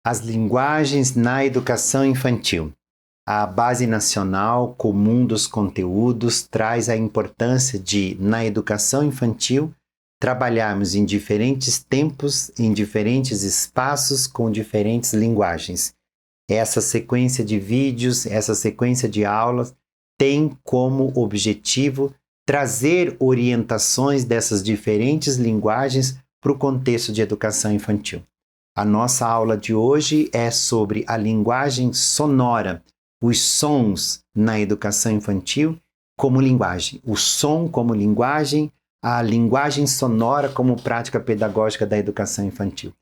As linguagens na educação infantil. A Base Nacional Comum dos Conteúdos traz a importância de, na educação infantil, trabalharmos em diferentes tempos, em diferentes espaços, com diferentes linguagens. Essa sequência de vídeos, essa sequência de aulas, tem como objetivo trazer orientações dessas diferentes linguagens para o contexto de educação infantil. A nossa aula de hoje é sobre a linguagem sonora, os sons na educação infantil como linguagem, o som como linguagem, a linguagem sonora como prática pedagógica da educação infantil.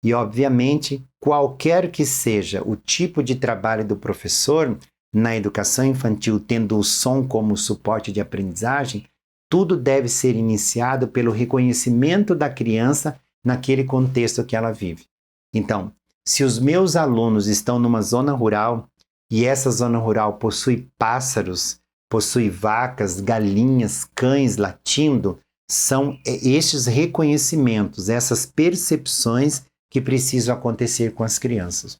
E, obviamente, qualquer que seja o tipo de trabalho do professor na educação infantil, tendo o som como suporte de aprendizagem, tudo deve ser iniciado pelo reconhecimento da criança naquele contexto que ela vive. Então, se os meus alunos estão numa zona rural e essa zona rural possui pássaros, possui vacas, galinhas, cães latindo, são estes reconhecimentos, essas percepções que precisam acontecer com as crianças.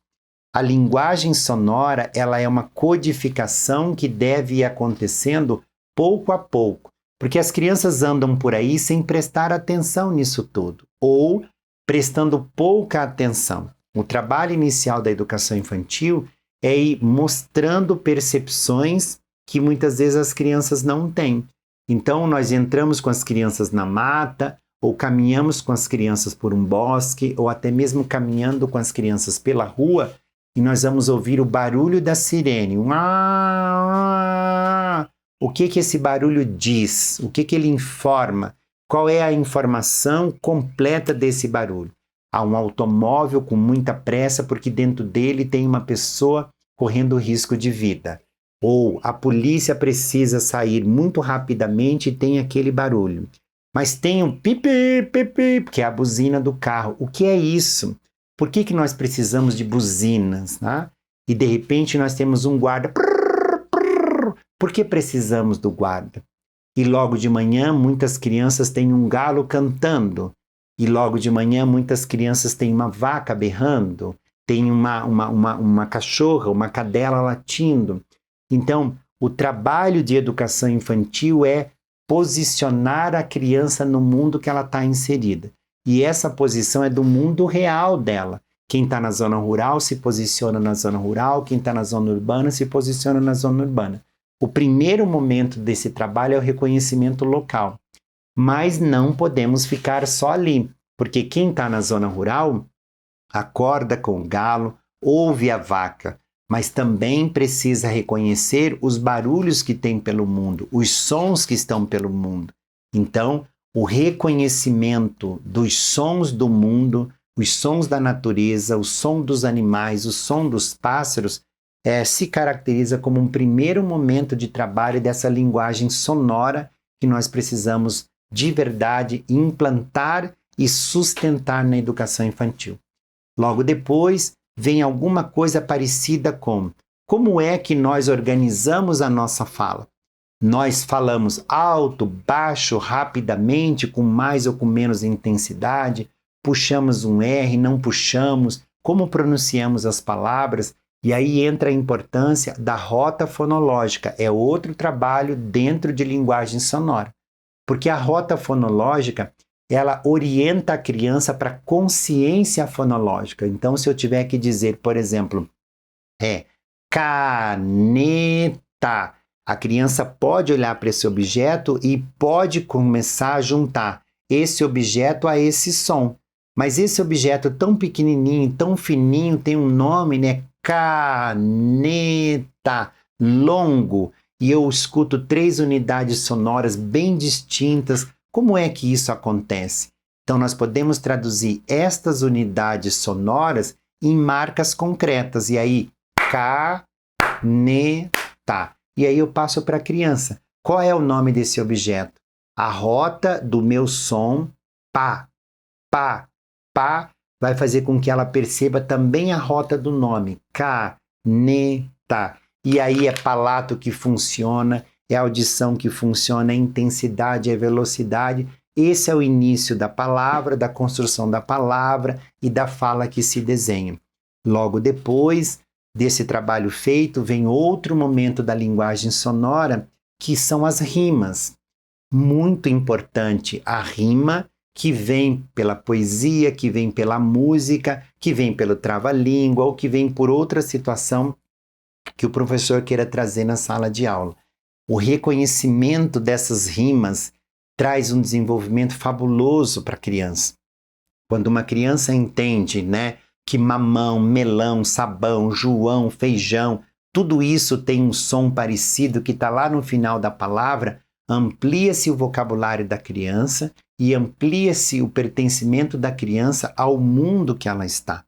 A linguagem sonora, ela é uma codificação que deve ir acontecendo pouco a pouco, porque as crianças andam por aí sem prestar atenção nisso tudo, ou prestando pouca atenção. O trabalho inicial da educação infantil é ir mostrando percepções que muitas vezes as crianças não têm. Então, nós entramos com as crianças na mata, ou caminhamos com as crianças por um bosque, ou até mesmo caminhando com as crianças pela rua, e nós vamos ouvir o barulho da sirene. O que esse barulho diz? O que ele informa? Qual é a informação completa desse barulho? Há um automóvel com muita pressa porque dentro dele tem uma pessoa correndo risco de vida. Ou a polícia precisa sair muito rapidamente e tem aquele barulho. Mas tem um pipi, pipi, que é a buzina do carro. O que é isso? Por que nós precisamos de buzinas? Né? E de repente nós temos um guarda. Por que precisamos do guarda? E logo de manhã muitas crianças têm um galo cantando. E logo de manhã muitas crianças têm uma vaca berrando. Tem uma cachorra, uma cadela latindo. Então, o trabalho de educação infantil é posicionar a criança no mundo que ela está inserida. E essa posição é do mundo real dela. Quem está na zona rural se posiciona na zona rural, quem está na zona urbana se posiciona na zona urbana. O primeiro momento desse trabalho é o reconhecimento local. Mas não podemos ficar só ali, porque quem está na zona rural acorda com o galo, ouve a vaca, mas também precisa reconhecer os barulhos que tem pelo mundo, os sons que estão pelo mundo. Então, o reconhecimento dos sons do mundo, os sons da natureza, o som dos animais, o som dos pássaros, se caracteriza como um primeiro momento de trabalho dessa linguagem sonora que nós precisamos de verdade implantar e sustentar na educação infantil. Logo depois, vem alguma coisa parecida com como é que nós organizamos a nossa fala. Nós falamos alto, baixo, rapidamente, com mais ou com menos intensidade, puxamos um R, não puxamos, como pronunciamos as palavras, e aí entra a importância da rota fonológica, é outro trabalho dentro de linguagem sonora. Porque a rota fonológica, ela orienta a criança para a consciência fonológica. Então, se eu tiver que dizer, por exemplo, caneta, a criança pode olhar para esse objeto e pode começar a juntar esse objeto a esse som. Mas esse objeto tão pequenininho, tão fininho, tem um nome, né? Caneta, longo. E eu escuto 3 unidades sonoras bem distintas. Como é que isso acontece? Então, nós podemos traduzir estas unidades sonoras em marcas concretas. E aí, caneta. E aí eu passo para a criança. Qual é o nome desse objeto? A rota do meu som, pá, pá, pá, vai fazer com que ela perceba também a rota do nome, caneta. E aí é palato que funciona, é audição que funciona, é intensidade, é velocidade. Esse é o início da palavra, da construção da palavra e da fala que se desenha. Logo depois desse trabalho feito, vem outro momento da linguagem sonora, que são as rimas. Muito importante a rima, que vem pela poesia, que vem pela música, que vem pelo trava-língua ou que vem por outra situação que o professor queira trazer na sala de aula. O reconhecimento dessas rimas traz um desenvolvimento fabuloso para a criança. Quando uma criança entende, né, que mamão, melão, sabão, João, feijão, tudo isso tem um som parecido que está lá no final da palavra, amplia-se o vocabulário da criança e amplia-se o pertencimento da criança ao mundo que ela está.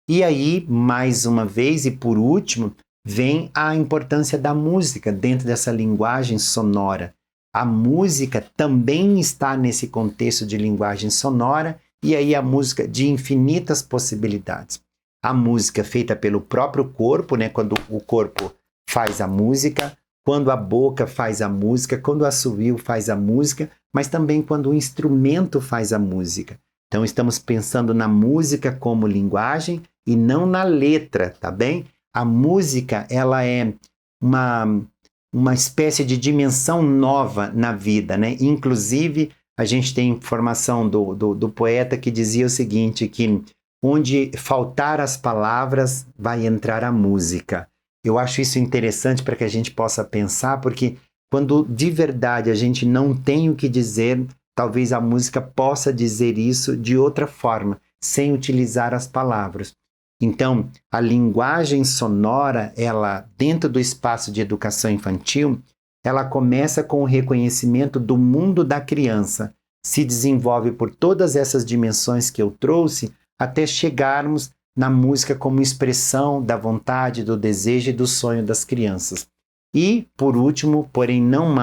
E aí, mais uma vez e por último, vem a importância da música dentro dessa linguagem sonora. A música também está nesse contexto de linguagem sonora, e aí a música de infinitas possibilidades. A música feita pelo próprio corpo, né, quando o corpo faz a música, quando a boca faz a música, quando o assovio faz a música, mas também quando o instrumento faz a música. Então estamos pensando na música como linguagem e não na letra, tá bem? A música, ela é uma espécie de dimensão nova na vida, né? Inclusive, a gente tem informação do poeta que dizia o seguinte, que onde faltar as palavras, vai entrar a música. Eu acho isso interessante para que a gente possa pensar, porque quando de verdade a gente não tem o que dizer, talvez a música possa dizer isso de outra forma, sem utilizar as palavras. Então, a linguagem sonora, ela, dentro do espaço de educação infantil, ela começa com o reconhecimento do mundo da criança, se desenvolve por todas essas dimensões que eu trouxe, até chegarmos na música como expressão da vontade, do desejo e do sonho das crianças. E, por último, porém não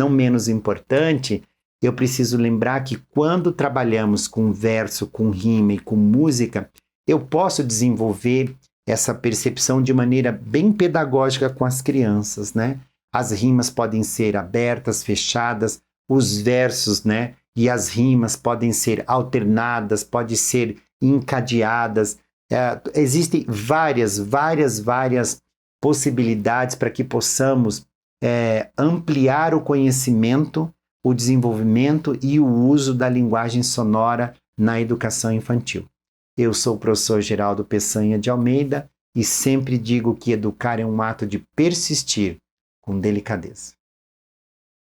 menos importante, eu preciso lembrar que quando trabalhamos com verso, com rima e com música, eu posso desenvolver essa percepção de maneira bem pedagógica com as crianças, né? As rimas podem ser abertas, fechadas, os versos, né, e as rimas podem ser alternadas, podem ser encadeadas. Existem várias possibilidades para que possamos ampliar o conhecimento, o desenvolvimento e o uso da linguagem sonora na educação infantil. Eu sou o professor Geraldo Peçanha de Almeida e sempre digo que educar é um ato de persistir com delicadeza.